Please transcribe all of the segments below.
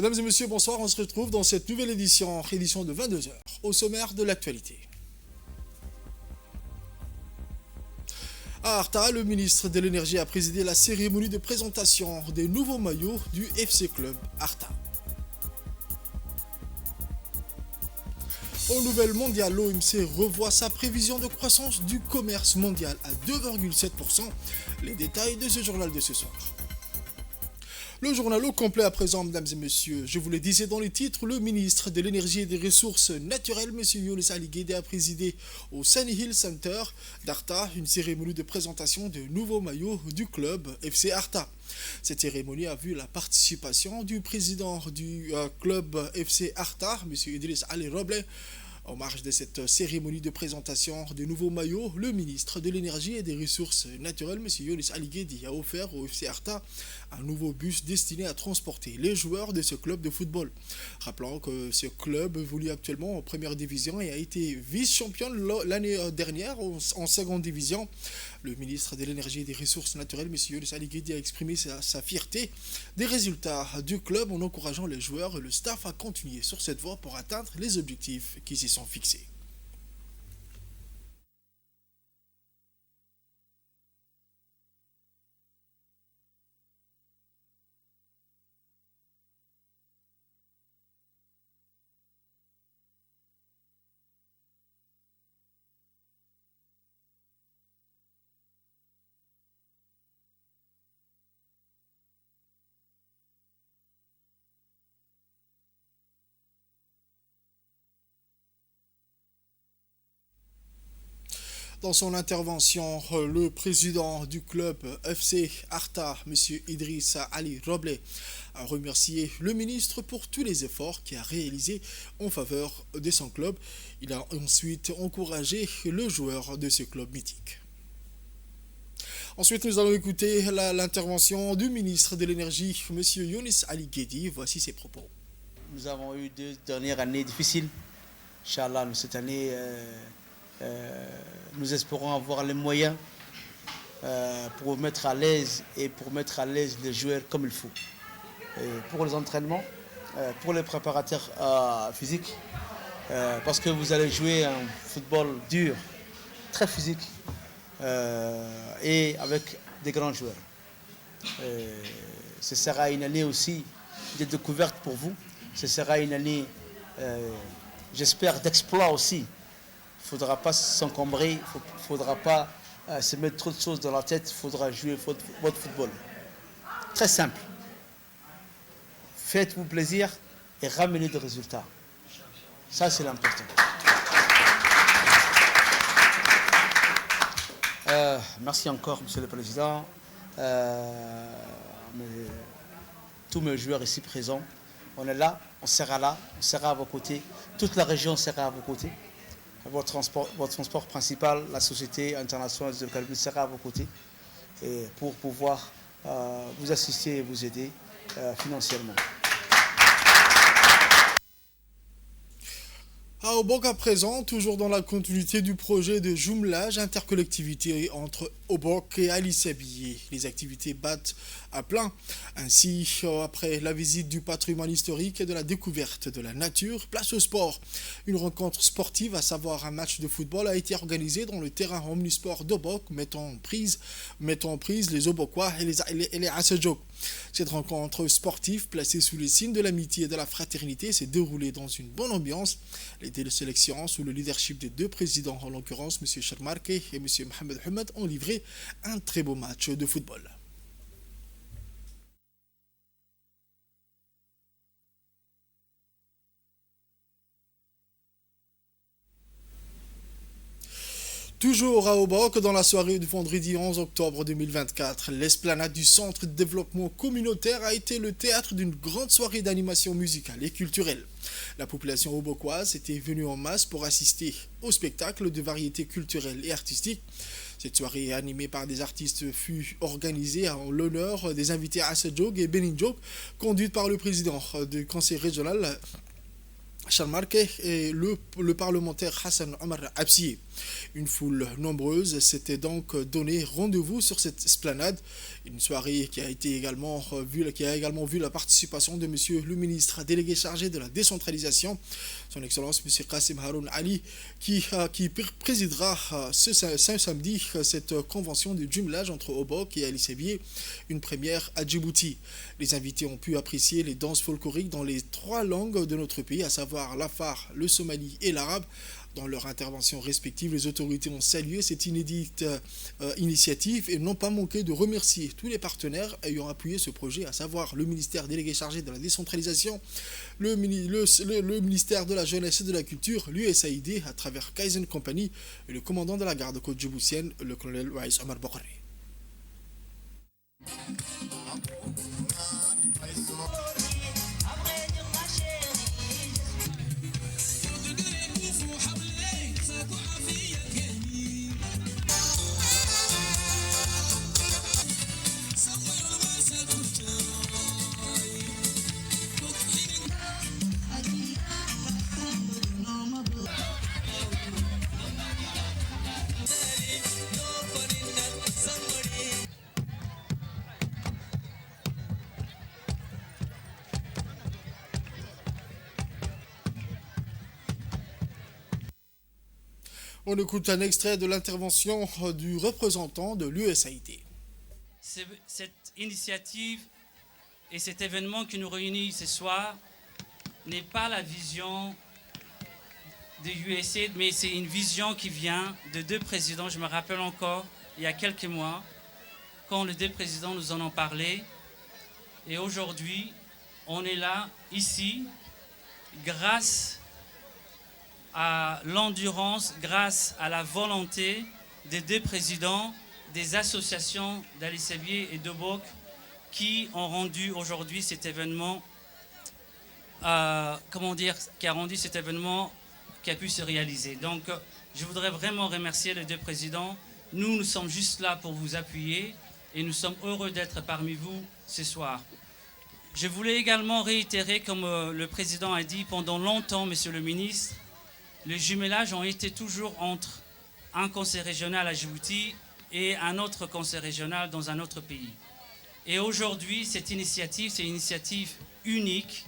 Mesdames et messieurs, bonsoir. On se retrouve dans cette nouvelle édition de 22 heures, au sommaire de l'actualité. À Arta, le ministre de l'Énergie a présidé la cérémonie de présentation des nouveaux maillots du FC Club Arta. Au Nouvel Mondial, l'OMC revoit sa prévision de croissance du commerce mondial à 2,7%. Les détails de ce journal de ce soir. Le journal au complet à présent, mesdames et messieurs. Je vous le disais dans les titres, le ministre de l'Énergie et des Ressources naturelles, M. Younis Ali Guédé, a présidé au Sunny Hill Center d'Arta une cérémonie de présentation de nouveaux maillots du club FC Arta. Cette cérémonie a vu la participation du président du club FC Arta, M. Idriss Ali Roble. En marge de cette cérémonie de présentation de nouveaux maillots, le ministre de l'Énergie et des Ressources naturelles, M. Younis Ali Guédé, a offert au FC Arta un nouveau bus destiné à transporter les joueurs de ce club de football. Rappelons que ce club évolue actuellement en première division et a été vice-champion l'année dernière en seconde division. Le ministre de l'Énergie et des Ressources naturelles, M. Younis Ali Guédé, a exprimé sa fierté des résultats du club en encourageant les joueurs et le staff à continuer sur cette voie pour atteindre les objectifs qui s'y sont fixés. Dans son intervention, le président du club FC Arta, M. Idriss Ali Roble, a remercié le ministre pour tous les efforts qu'il a réalisés en faveur de son club. Il a ensuite encouragé le joueur de ce club mythique. Ensuite, nous allons écouter l'intervention du ministre de l'Énergie, M. Younis Ali Guédé. Voici ses propos. Nous avons eu 2 dernières années difficiles. Inch'Allah, cette année... nous espérons avoir les moyens pour mettre à l'aise les joueurs comme il faut. Et pour les entraînements, pour les préparateurs physiques, parce que vous allez jouer un football dur, très physique et avec des grands joueurs. Ce sera une année aussi de découverte pour vous. Ce sera une année, j'espère, d'exploit aussi. Il ne faudra pas s'encombrer, il ne faudra pas se mettre trop de choses dans la tête, il faudra jouer votre football. Très simple. Faites-vous plaisir et ramenez des résultats. Ça, c'est l'important. Merci encore, Monsieur le Président. Tous mes joueurs ici présents, on est là, on sera à vos côtés. Toute la région sera à vos côtés. Votre transport principal, la Société internationale de calcul sera à vos côtés et pour pouvoir vous assister et vous aider financièrement. À Obok à présent, toujours dans la continuité du projet de jumelage intercollectivité entre Obok et Ali Sabié. Les activités battent à plein. Ainsi, après la visite du patrimoine historique et de la découverte de la nature, place au sport. Une rencontre sportive, à savoir un match de football, a été organisée dans le terrain omnisport d'Obok, mettant en prise les Obokois et les Assadjok. Cette rencontre sportive, placée sous les signes de l'amitié et de la fraternité, s'est déroulée dans une bonne ambiance. Les télésélections, sous le leadership des deux présidents, en l'occurrence M. Charmarke et M. Mohamed Hamad, ont livré un très beau match de football. Toujours à Obok, dans la soirée du vendredi 11 octobre 2024, l'esplanade du Centre de développement communautaire a été le théâtre d'une grande soirée d'animation musicale et culturelle. La population obokoise était venue en masse pour assister au spectacle de variétés culturelles et artistiques. Cette soirée animée par des artistes fut organisée en l'honneur des invités Assadjok et Beninjok, conduite par le président du conseil régional Charmarke et le parlementaire Hassan Omar Absiye. Une foule nombreuse s'était donc donné rendez-vous sur cette esplanade. Une soirée qui a également vu la participation de monsieur le ministre délégué chargé de la décentralisation, son excellence monsieur Qassim Haroun Ali, qui présidera ce samedi cette convention de jumelage entre Obok et Ali Sebier, une première à Djibouti. Les invités ont pu apprécier les danses folkloriques dans les 3 langues de notre pays, à savoir l'afar, le somali et l'arabe. Dans leurs interventions respectives, les autorités ont salué cette inédite initiative et n'ont pas manqué de remercier tous les partenaires ayant appuyé ce projet, à savoir le ministère délégué chargé de la décentralisation, le ministère de la jeunesse et de la culture, l'USAID à travers Kaizen Company et le commandant de la garde côte djiboutienne, le colonel Waïs Omar Bokhari. On écoute un extrait de l'intervention du représentant de l'USAID. Cette initiative et cet événement qui nous réunit ce soir n'est pas la vision de l'USAID, mais c'est une vision qui vient de 2 présidents. Je me rappelle encore, il y a quelques mois, quand les 2 présidents nous en ont parlé. Et aujourd'hui, on est là, ici, grâce à l'endurance, grâce à la volonté des 2 présidents des associations d'Ali Sebier et d'Obok qui ont rendu aujourd'hui cet événement, qui a rendu cet événement qui a pu se réaliser. Donc, je voudrais vraiment remercier les 2 présidents. Nous sommes juste là pour vous appuyer et nous sommes heureux d'être parmi vous ce soir. Je voulais également réitérer, comme le président a dit pendant longtemps, monsieur le ministre, les jumelages ont été toujours entre un conseil régional à Djibouti et un autre conseil régional dans un autre pays. Et aujourd'hui, cette initiative, c'est une initiative unique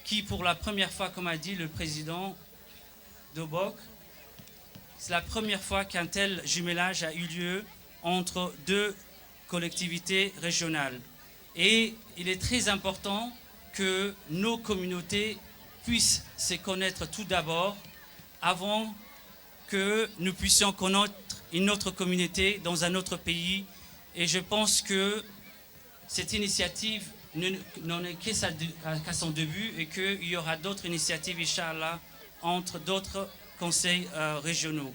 qui, pour la première fois, comme a dit le président d'Obok, c'est la première fois qu'un tel jumelage a eu lieu entre 2 collectivités régionales. Et il est très important que nos communautés puissent se connaître tout d'abord avant que nous puissions connaître une autre communauté dans un autre pays. Et je pense que cette initiative n'en est qu'à son début et qu'il y aura d'autres initiatives, Inch'Allah, entre d'autres conseils régionaux.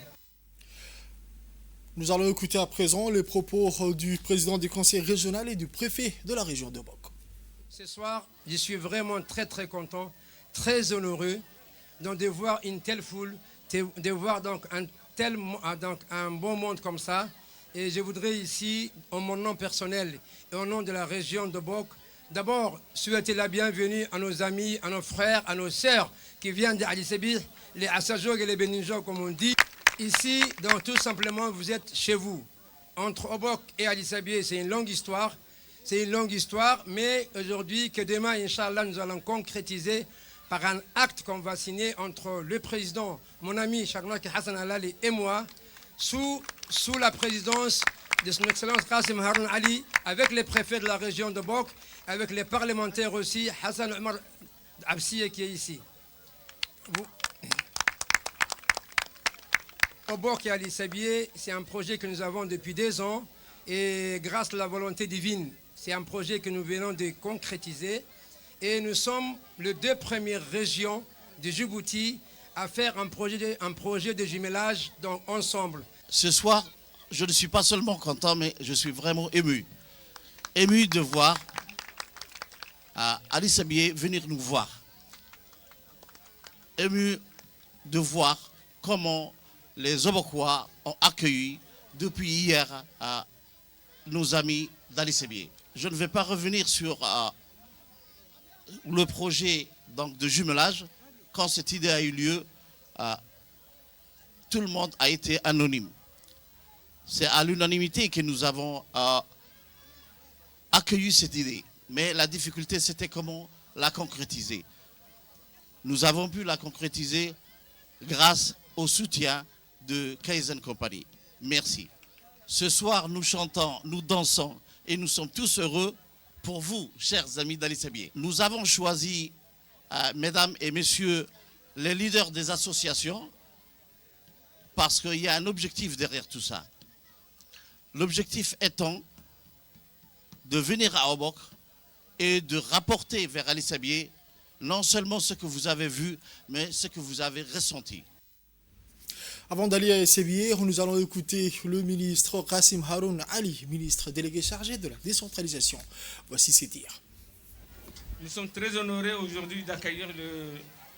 Nous allons écouter à présent les propos du président du conseil régional et du préfet de la région de Bok. Ce soir, je suis vraiment très content, très honoreux de voir une telle foule, de voir donc un bon monde comme ça. Et je voudrais ici, en mon nom personnel et au nom de la région de Bok, d'abord souhaiter la bienvenue à nos amis, à nos frères, à nos sœurs qui viennent d'Ali Sebier, les Assajog et les Beninjog comme on dit. Ici, donc tout simplement, vous êtes chez vous. Entre Obok et Ali Sebier, c'est une longue histoire. C'est une longue histoire, mais aujourd'hui, que demain, Inch'Allah, nous allons concrétiser par un acte qu'on va signer entre le président, mon ami Charnoaki Hassan Alali et moi, sous la présidence de son Excellence Qassim Haroun Ali, avec les préfets de la région de Bok, avec les parlementaires aussi, Hassan Omar Absiye qui est ici. Obok et Ali Sebier, c'est un projet que nous avons depuis 2 ans et grâce à la volonté divine, c'est un projet que nous venons de concrétiser et nous sommes les 2 premières régions de Djibouti à faire un projet de jumelage ensemble. Ce soir, je ne suis pas seulement content, mais je suis vraiment ému. Ému de voir Ali Sebier venir nous voir. Ému de voir comment les Obokois ont accueilli depuis hier nos amis d'Ali Sebier. Je ne vais pas revenir sur le projet donc, de jumelage. Quand cette idée a eu lieu, tout le monde a été anonyme. C'est à l'unanimité que nous avons accueilli cette idée. Mais la difficulté, c'était comment la concrétiser. Nous avons pu la concrétiser grâce au soutien de Kaizen Company. Merci. Ce soir, nous chantons, nous dansons et nous sommes tous heureux pour vous, chers amis d'Ali Sabié. Nous avons choisi, mesdames et messieurs, les leaders des associations parce qu'il y a un objectif derrière tout ça. L'objectif étant de venir à Obok et de rapporter vers Ali Sabié non seulement ce que vous avez vu, mais ce que vous avez ressenti. Avant d'aller à Séville, nous allons écouter le ministre Qassim Haroun Ali, ministre délégué chargé de la décentralisation. Voici ses dires. Nous sommes très honorés aujourd'hui d'accueillir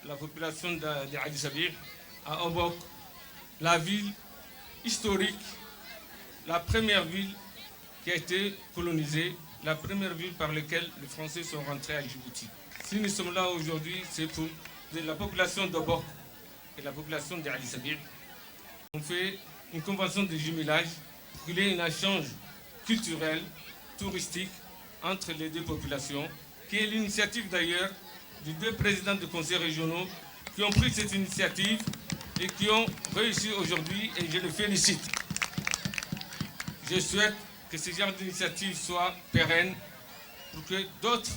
la population d'Ali Sabié à Obok, la ville historique, la première ville qui a été colonisée, la première ville par laquelle les Français sont rentrés à Djibouti. Si nous sommes là aujourd'hui, c'est pour la population d'Obok et la population d'Ali Sabié. On fait une convention de jumelage pour qu'il y ait un échange culturel, touristique entre les deux populations, qui est l'initiative d'ailleurs des deux présidents de conseils régionaux qui ont pris cette initiative et qui ont réussi aujourd'hui, et je les félicite. Je souhaite que ce genre d'initiative soit pérenne pour que d'autres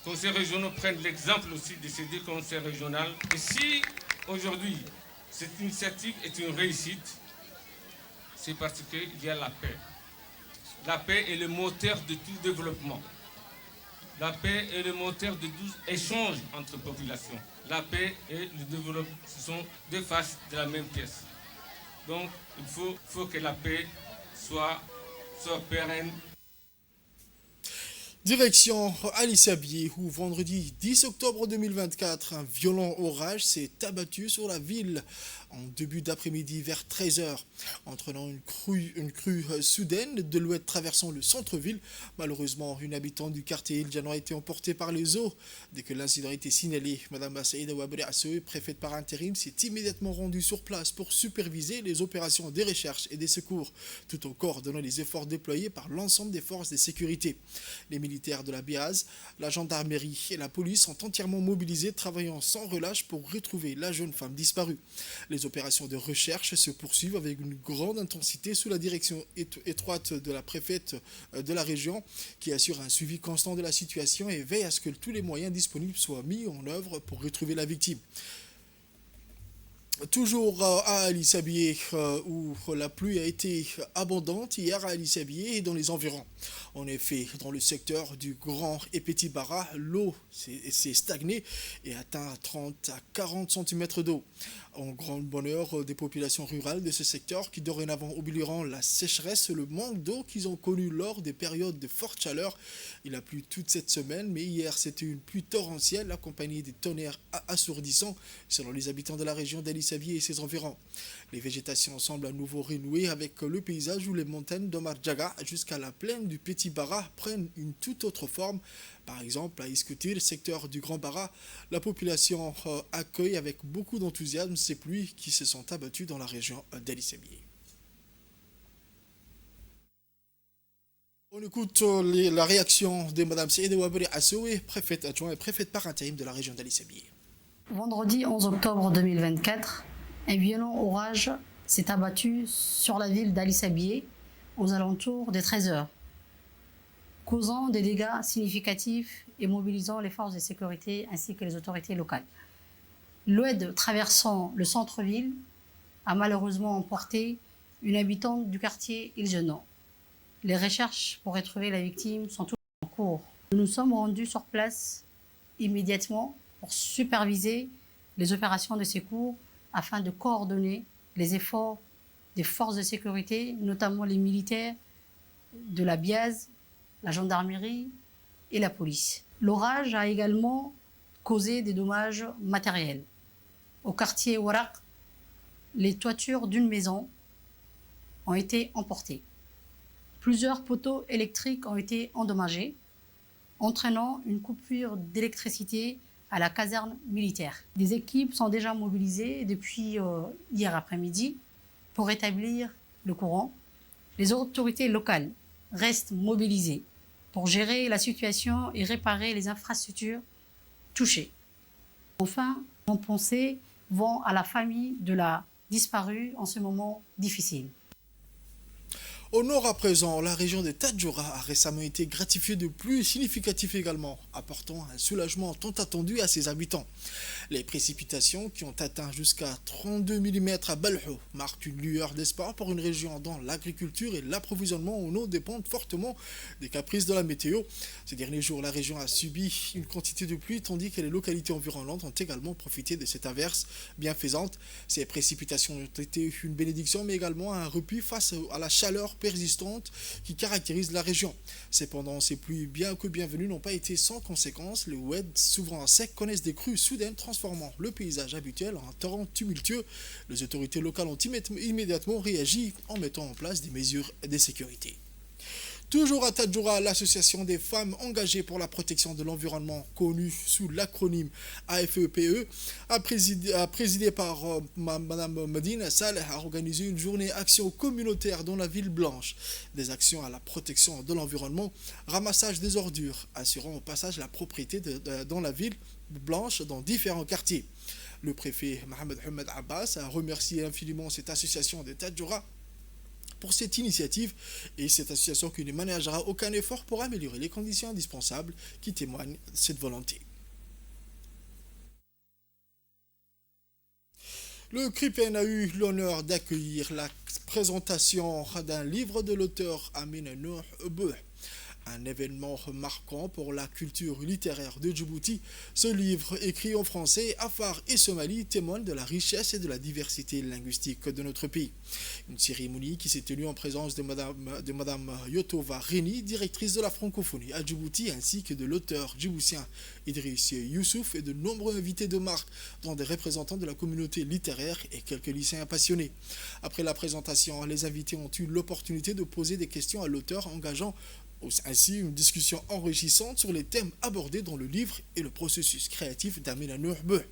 conseils régionaux prennent l'exemple aussi de ces deux conseils régionaux. Et si aujourd'hui cette initiative est une réussite, c'est parce qu'il y a la paix. La paix est le moteur de tout développement. La paix est le moteur de tout échange entre populations. La paix et le développement, ce sont deux faces de la même pièce. Donc, il faut que la paix soit pérenne. Direction Ali Sabié, où vendredi 10 octobre 2024, un violent orage s'est abattu sur la ville en début d'après-midi vers 13h, entraînant une crue soudaine de l'ouest traversant le centre-ville. Malheureusement, une habitante du quartier Iljano a été emportée par les eaux. Dès que l'incident a été signalé, Mme Saïda Wabri Assoe, préfète par intérim, s'est immédiatement rendue sur place pour superviser les opérations des recherches et des secours, tout en coordonnant les efforts déployés par l'ensemble des forces de sécurité. Les militaires de la BIAZ, la gendarmerie et la police sont entièrement mobilisés, travaillant sans relâche pour retrouver la jeune femme disparue. Les opérations de recherche se poursuivent avec une grande intensité sous la direction étroite de la préfète de la région, qui assure un suivi constant de la situation et veille à ce que tous les moyens disponibles soient mis en œuvre pour retrouver la victime. Toujours à Ali Sabié, où la pluie a été abondante hier à Ali Sabié et dans les environs. En effet, dans le secteur du Grand et Petit Bara, l'eau s'est stagnée et atteint 30 à 40 cm d'eau. En grand bonheur des populations rurales de ce secteur qui dorénavant oublieront la sécheresse et le manque d'eau qu'ils ont connu lors des périodes de forte chaleur. Il a plu toute cette semaine, mais hier c'était une pluie torrentielle accompagnée des tonnerres assourdissants selon les habitants de la région d'Ali Sabié et ses environs. Les végétations semblent à nouveau renouer avec le paysage où les montagnes d'Omar Djaga jusqu'à la plaine du Petit Bara prennent une toute autre forme. Par exemple, à Iskoutir, secteur du Grand Bara, la population accueille avec beaucoup d'enthousiasme ces pluies qui se sont abattues dans la région d'Ali Sabié. On écoute la réaction de Mme Saïda Wabri Assoe, préfète adjoint et préfète par intérim de la région d'Ali Sabié. Vendredi 11 octobre 2024, un violent orage s'est abattu sur la ville d'Ali Sabié aux alentours des 13h, causant des dégâts significatifs et mobilisant les forces de sécurité ainsi que les autorités locales. L'oued traversant le centre-ville a malheureusement emporté une habitante du quartier Iljano. Les recherches pour retrouver la victime sont toujours en cours. Nous nous sommes rendus sur place immédiatement pour superviser les opérations de secours afin de coordonner les efforts des forces de sécurité, notamment les militaires de la BIAZ, la gendarmerie et la police. L'orage a également causé des dommages matériels. Au quartier Ouarak, les toitures d'une maison ont été emportées. Plusieurs poteaux électriques ont été endommagés, entraînant une coupure d'électricité à la caserne militaire. Des équipes sont déjà mobilisées depuis hier après-midi pour rétablir le courant. Les autorités locales restent mobilisées pour gérer la situation et réparer les infrastructures touchées. Enfin, nos pensées vont à la famille de la disparue en ce moment difficile. Au nord à présent, la région de Tadjoura a récemment été gratifiée de pluies significatives également, apportant un soulagement tant attendu à ses habitants. Les précipitations qui ont atteint jusqu'à 32 mm à Balho marquent une lueur d'espoir pour une région dont l'agriculture et l'approvisionnement en eau dépendent fortement des caprices de la météo. Ces derniers jours, la région a subi une quantité de pluie tandis que les localités environnantes ont également profité de cette averse bienfaisante. Ces précipitations ont été une bénédiction mais également un repli face à la chaleur persistante qui caractérise la région. Cependant, ces pluies, bien que bienvenues, n'ont pas été sans conséquences. Les oueds, souvent secs, connaissent des crues soudaines transformant le paysage habituel en un torrent tumultueux. Les autorités locales ont immédiatement réagi en mettant en place des mesures de sécurité. Toujours à Tadjoura, l'association des femmes engagées pour la protection de l'environnement, connue sous l'acronyme AFEPE, présidée par Mme Medine Saleh, a organisé une journée action communautaire dans la ville blanche. Des actions à la protection de l'environnement, ramassage des ordures, assurant au passage la propriété dans la ville blanche dans différents quartiers. Le préfet Mohamed Ahmed Abbas a remercié infiniment cette association de Tadjoura pour cette initiative et cette association qui ne ménagera aucun effort pour améliorer les conditions indispensables qui témoignent de cette volonté. Le CRIPEN a eu l'honneur d'accueillir la présentation d'un livre de l'auteur Amine Nour Beuh. Un événement marquant pour la culture littéraire de Djibouti. Ce livre, écrit en français, afar et somali, témoigne de la richesse et de la diversité linguistique de notre pays. Une cérémonie qui s'est tenue en présence de Madame Yotova Reni, directrice de la francophonie à Djibouti, ainsi que de l'auteur djiboutien Idriss Youssouf et de nombreux invités de marque, dont des représentants de la communauté littéraire et quelques lycéens passionnés. Après la présentation, les invités ont eu l'opportunité de poser des questions à l'auteur, engageant ainsi une discussion enrichissante sur les thèmes abordés dans le livre et le processus créatif d'Amine Nour Beuh.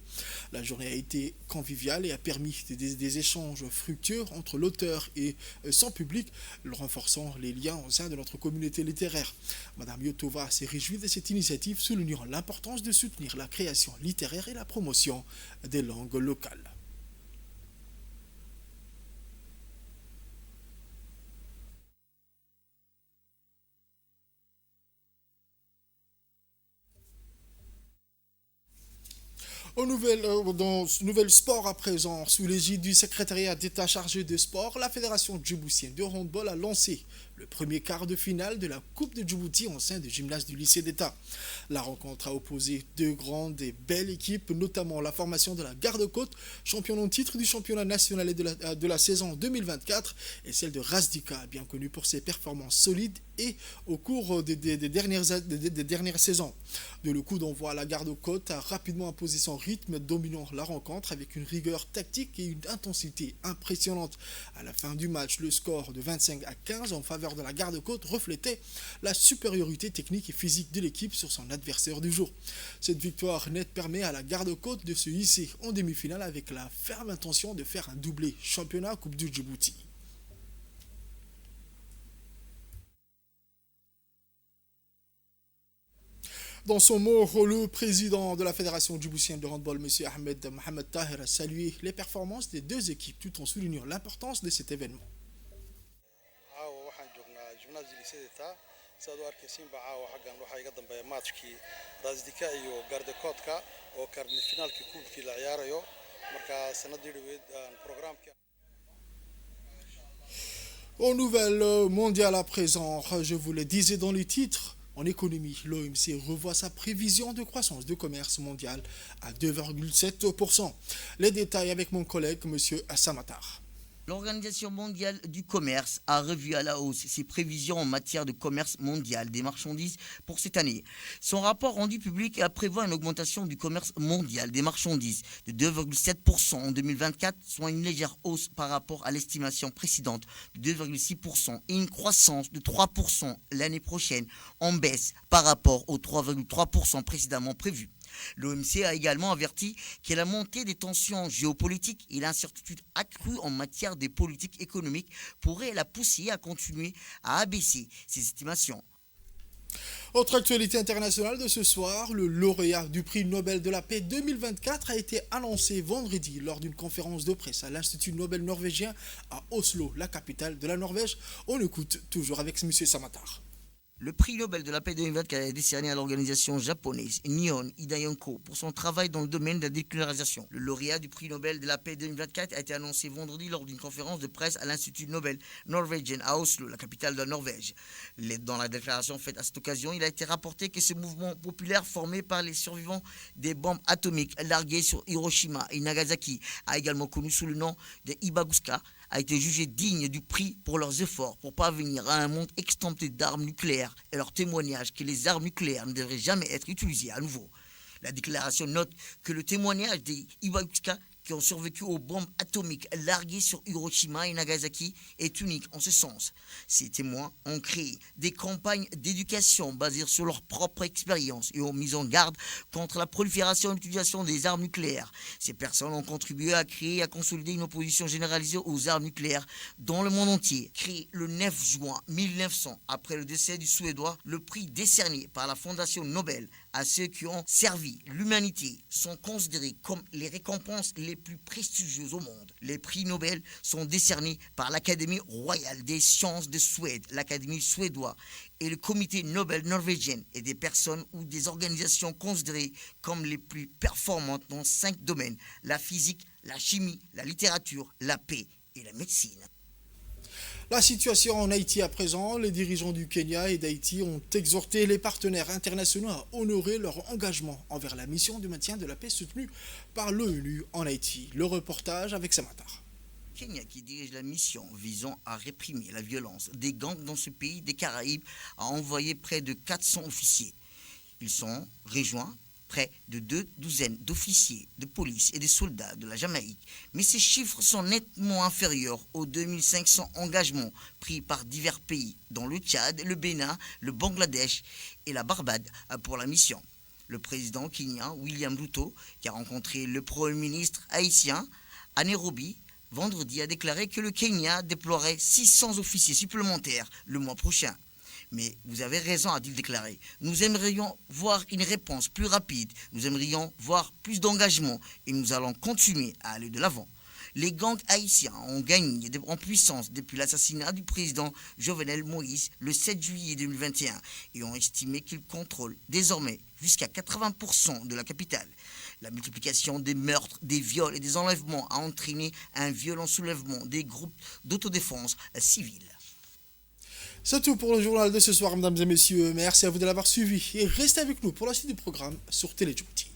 La journée a été conviviale et a permis des échanges fructueux entre l'auteur et son public, renforçant les liens au sein de notre communauté littéraire. Madame Yotova s'est réjouie de cette initiative, soulignant l'importance de soutenir la création littéraire et la promotion des langues locales. Dans ce nouvel sport à présent, sous l'égide du secrétariat d'État chargé des sports, la Fédération djiboutienne de handball a lancé le premier quart de finale de la Coupe de Djibouti en sein du gymnase du lycée d'État. La rencontre a opposé deux grandes et belles équipes, notamment la formation de la Garde-Côte, championne en titre du championnat national et de la saison 2024, et celle de Razdika, bien connue pour ses performances solides et au cours des dernières saisons. De le coup d'envoi, la Garde-Côte a rapidement imposé son rythme, dominant la rencontre avec une rigueur tactique et une intensité impressionnante. À la fin du match, le score de 25-15 en faveur de la Garde-Côte reflétait la supériorité technique et physique de l'équipe sur son adversaire du jour. Cette victoire nette permet à la Garde-Côte de se hisser en demi-finale avec la ferme intention de faire un doublé championnat Coupe du Djibouti. Dans son mot, le président de la Fédération djiboutienne de handball, M. Ahmed Mohamed Taher, a salué les performances des deux équipes tout en soulignant l'importance de cet événement. Au nouvel mondial à présent, je vous le disais dans les titres, en économie, l'OMC revoit sa prévision de croissance du commerce mondial à 2,7%. Les détails avec mon collègue, M. Assamatar. L'Organisation mondiale du commerce a revu à la hausse ses prévisions en matière de commerce mondial des marchandises pour cette année. Son rapport rendu public prévoit une augmentation du commerce mondial des marchandises de 2,7% en 2024, soit une légère hausse par rapport à l'estimation précédente de 2,6% et une croissance de 3% l'année prochaine, en baisse par rapport aux 3,3% précédemment prévus. L'OMC a également averti que la montée des tensions géopolitiques et l'incertitude accrue en matière de politique économique pourrait la pousser à continuer à abaisser ses estimations. Autre actualité internationale de ce soir, le lauréat du prix Nobel de la paix 2024 a été annoncé vendredi lors d'une conférence de presse à l'Institut Nobel norvégien à Oslo, la capitale de la Norvège. On écoute toujours avec M. Samatar. Le prix Nobel de la paix 2024 est décerné à l'organisation japonaise Nihon Hidayanko pour son travail dans le domaine de la décolonisation. Le lauréat du prix Nobel de la paix 2024 a été annoncé vendredi lors d'une conférence de presse à l'Institut Nobel norvégien à Oslo, la capitale de la Norvège. Dans la déclaration faite à cette occasion, il a été rapporté que ce mouvement populaire formé par les survivants des bombes atomiques larguées sur Hiroshima et Nagasaki, a également connu sous le nom de Hibakuska, a été jugé digne du prix pour leurs efforts pour parvenir à un monde extincté d'armes nucléaires et leur témoignage que les armes nucléaires ne devraient jamais être utilisées à nouveau. La déclaration note que le témoignage des Hibakuska qui ont survécu aux bombes atomiques larguées sur Hiroshima et Nagasaki est unique en ce sens. Ces témoins ont créé des campagnes d'éducation basées sur leur propre expérience et ont mis en garde contre la prolifération et l'utilisation des armes nucléaires. Ces personnes ont contribué à créer et à consolider une opposition généralisée aux armes nucléaires dans le monde entier. Créé le 9 juin 1900, après le décès du Suédois, le prix décerné par la Fondation Nobel à ceux qui ont servi l'humanité sont considérés comme les récompenses les plus prestigieuses au monde. Les prix Nobel sont décernés par l'Académie royale des sciences de Suède, l'Académie suédoise et le Comité Nobel norvégien et des personnes ou des organisations considérées comme les plus performantes dans 5 domaines: la physique, la chimie, la littérature, la paix et la médecine. La situation en Haïti à présent, les dirigeants du Kenya et d'Haïti ont exhorté les partenaires internationaux à honorer leur engagement envers la mission de maintien de la paix soutenue par l'ONU en Haïti. Le reportage avec Samatar. Kenya, qui dirige la mission visant à réprimer la violence des gangs dans ce pays des Caraïbes, a envoyé près de 400 officiers. Ils sont rejoints près de 2 douzaines d'officiers de police et de soldats de la Jamaïque. Mais ces chiffres sont nettement inférieurs aux 2500 engagements pris par divers pays, dont le Tchad, le Bénin, le Bangladesh et la Barbade pour la mission. Le président kenyan William Ruto, qui a rencontré le Premier ministre haïtien à Nairobi vendredi, a déclaré que le Kenya déploierait 600 officiers supplémentaires le mois prochain. Mais vous avez raison, a-t-il déclaré. Nous aimerions voir une réponse plus rapide, nous aimerions voir plus d'engagement et nous allons continuer à aller de l'avant. Les gangs haïtiens ont gagné en puissance depuis l'assassinat du président Jovenel Moïse le 7 juillet 2021 et ont estimé qu'ils contrôlent désormais jusqu'à 80% de la capitale. La multiplication des meurtres, des viols et des enlèvements a entraîné un violent soulèvement des groupes d'autodéfense civile. C'est tout pour le journal de ce soir, mesdames et messieurs. Merci à vous de l'avoir suivi et restez avec nous pour la suite du programme sur Télé Djibouti.